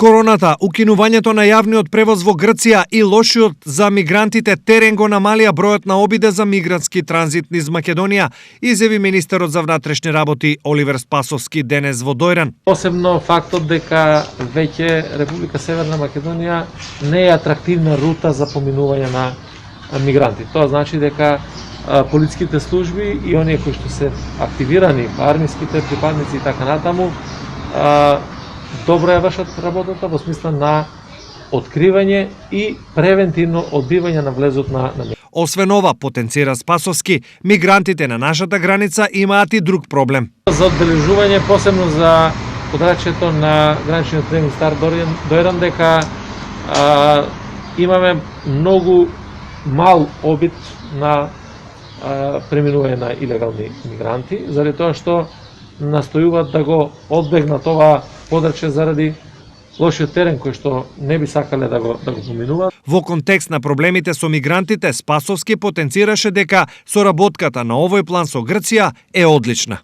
Короната, укинувањето на јавниот превоз во Грција и лошиот за мигрантите терен го намалија бројот на обиде за мигрантски транзит низ Македонија, изјави министерот за внатрешни работи Оливер Спасовски денес во Дојран. Посебно фактот дека веќе Република Северна Македонија не е атрактивна рута за поминување на мигранти. Тоа значи дека полициските служби и оние кои што се активирани, армиските припадници и така натаму, добро ја вршат работата во смисла на откривање и превентивно одбивање на влезот на Освен ова, потенцира Спасовски, мигрантите на нашата граница имаат и друг проблем. За одбележување, посебно за подрачјето на граничниот премин Стар Дојран, дека имаме многу мал обид на преминување на илегални мигранти, заради тоа што настојуваат да го одбегнат ова подрачје заради лошиот терен кој што не би сакале да го поминуваат. Во контекст на проблемите со мигрантите, Спасовски потенцираше дека соработката на овој план со Грција е одлична.